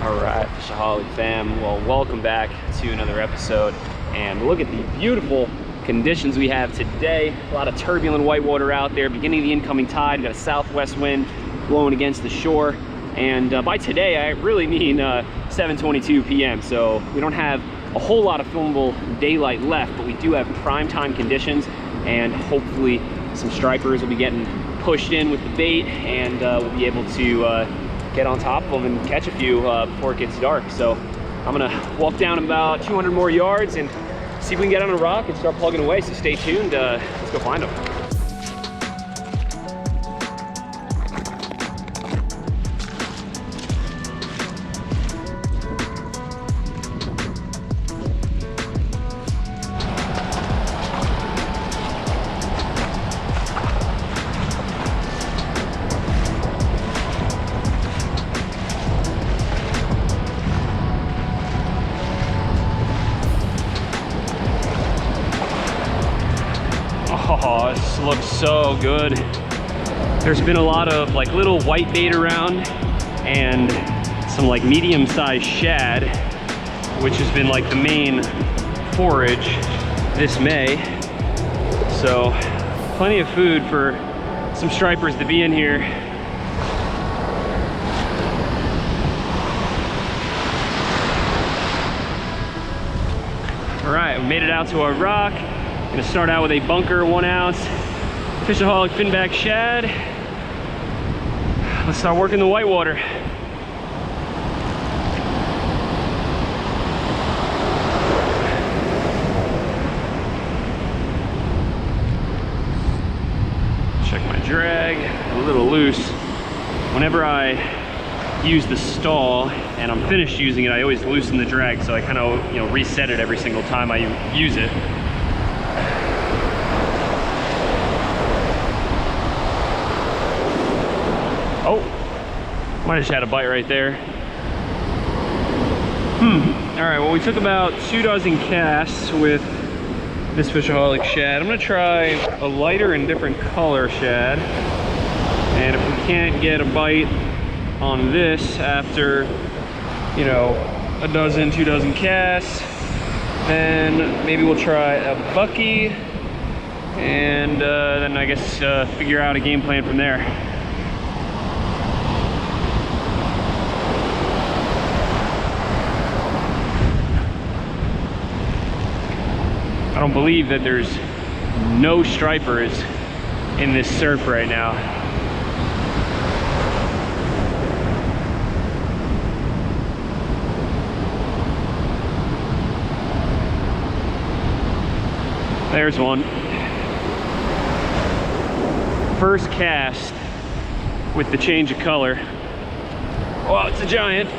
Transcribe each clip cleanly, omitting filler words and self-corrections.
Alright, FishAholic fam, well, welcome back to another episode. And look at the beautiful conditions we have today. A lot of turbulent whitewater out there, beginning of the incoming tide. We've got a southwest wind blowing against the shore. And by today, I really mean 7:22 p.m. So we don't have a whole lot of filmable daylight left, but we do have prime time conditions. And hopefully some stripers will be getting pushed in with the bait, and we'll be able to get on top of them and catch a few before it gets dark. So I'm gonna walk down about 200 more yards and see if we can get on a rock and start plugging away. So stay tuned, let's go find them. Oh, this looks so good. There's been a lot of like little white bait around and some like medium-sized shad, which has been like the main forage this May. So plenty of food for some stripers to be in here. All right, we made it out to our rock. Gonna start out with a bunker 1 ounce FishAholic finback shad. Let's start working the whitewater. Check my drag, a little loose. Whenever I use the stall and I'm finished using it, I always loosen the drag, so I kind of reset it every single time I use it. Oh, might have just had a bite right there. All right, well, we took about 2 dozen casts with this FishAholic shad. I'm gonna try a lighter and different color shad. And if we can't get a bite on this after, a dozen, 2 dozen casts, then maybe we'll try a bucky, and then I guess figure out a game plan from there. I don't believe that there's no stripers in this surf right now. There's one. First cast with the change of color. Well, it's a giant.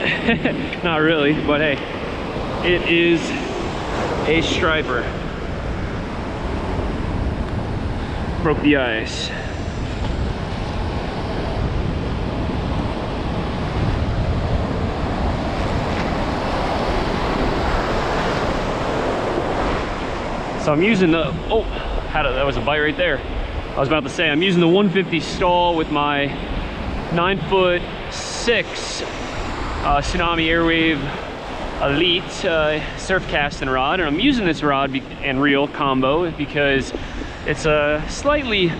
Not really, but hey, it is a striper. Broke the ice. So I'm using the, that was a bite right there. I was about to say, I'm using the 150 stall with my 9'6" Tsunami Airwave Elite surf casting rod, and I'm using this rod and reel combo because it's a slightly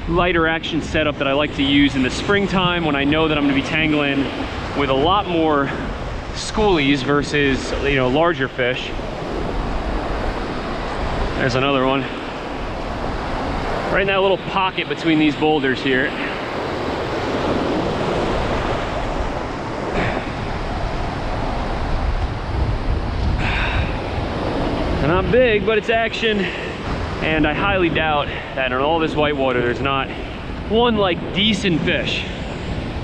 lighter action setup that I like to use in the springtime when I know that I'm going to be tangling with a lot more schoolies versus larger fish. There's another one. Right in that little pocket between these boulders here. They're not big, but it's action. And I highly doubt that in all this whitewater, there's not one like decent fish.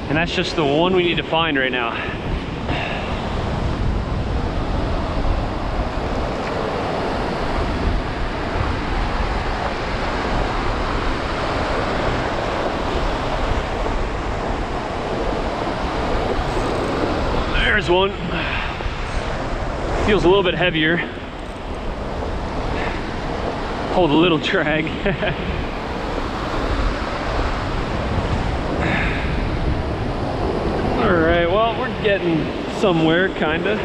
And that's just the one we need to find right now. There's one. Feels a little bit heavier. Hold a little drag. All right, well, we're getting somewhere, kinda.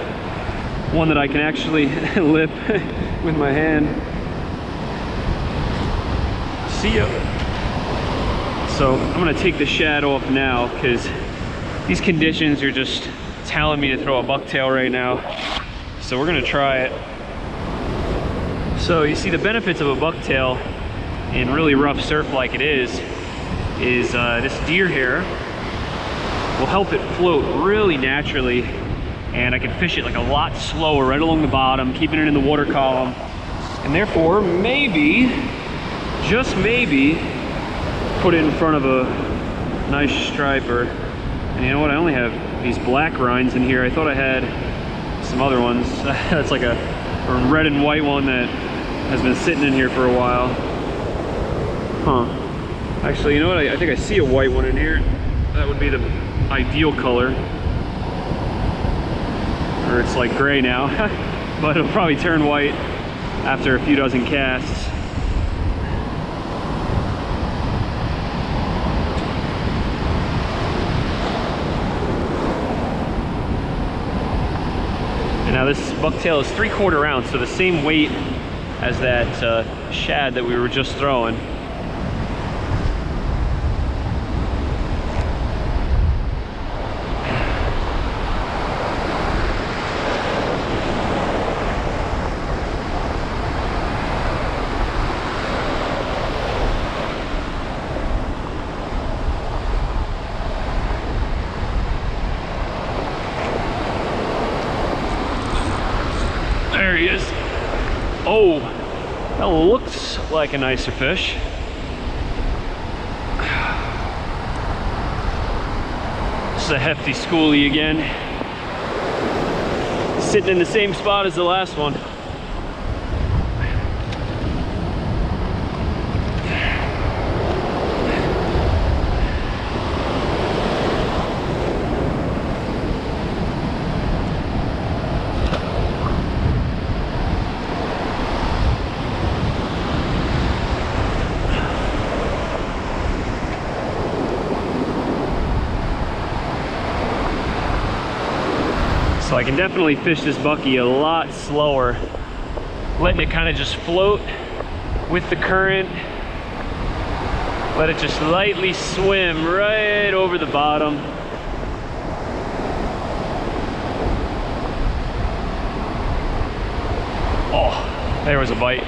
One that I can actually lip with my hand. See ya. So I'm gonna take the shad off now because these conditions are just telling me to throw a bucktail right now. So we're gonna try it. So you see the benefits of a bucktail in really rough surf like it is this deer hair will help it float really naturally, and I can fish it like a lot slower right along the bottom, keeping it in the water column, and therefore maybe, just maybe, put it in front of a nice striper. And you know what, I only have these black rinds in here. I thought I had some other ones. That's like a red and white one that has been sitting in here for a while. Huh. Actually, you know what, I think I see a white one in here. That would be the ideal color. Or it's like gray now, but it'll probably turn white after a few dozen casts. And now this bucktail is 3/4 ounce, so the same weight as that shad that we were just throwing. There he is. Oh, that looks like a nicer fish. This is a hefty schoolie again. Sitting in the same spot as the last one. So I can definitely fish this bucky a lot slower, letting it kind of just float with the current. Let it just lightly swim right over the bottom. Oh, there was a bite.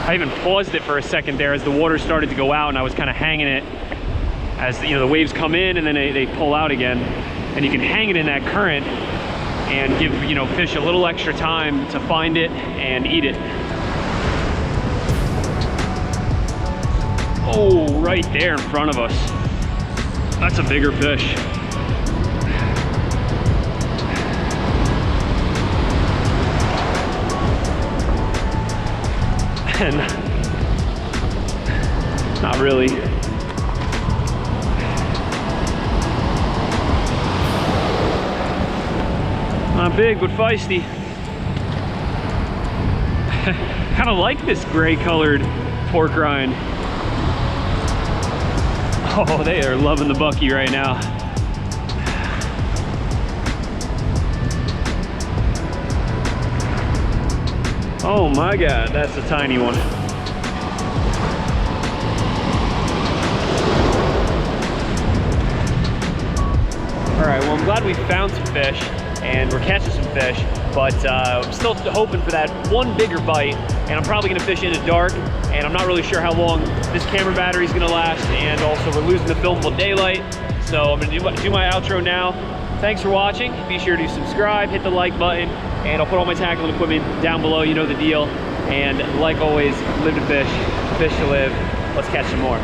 I even paused it for a second there as the water started to go out, and I was kind of hanging it as the waves come in and then they pull out again. And you can hang it in that current and give fish a little extra time to find it and eat it. Oh, right there in front of us. That's a bigger fish. And not really. Not big, but feisty. Kind of like this gray colored pork rind. Oh, they are loving the bucky right now. Oh my God, that's a tiny one. All right, well, I'm glad we found some fish and we're catching some fish, but I'm still hoping for that one bigger bite, and I'm probably gonna fish in the dark, and I'm not really sure how long this camera battery is gonna last, and also we're losing the filmable daylight, so I'm gonna do my outro now. Thanks for watching. Be sure to subscribe, hit the like button, and I'll put all my tackling equipment down below, you know the deal. And like always, live to fish, fish to live. Let's catch some more.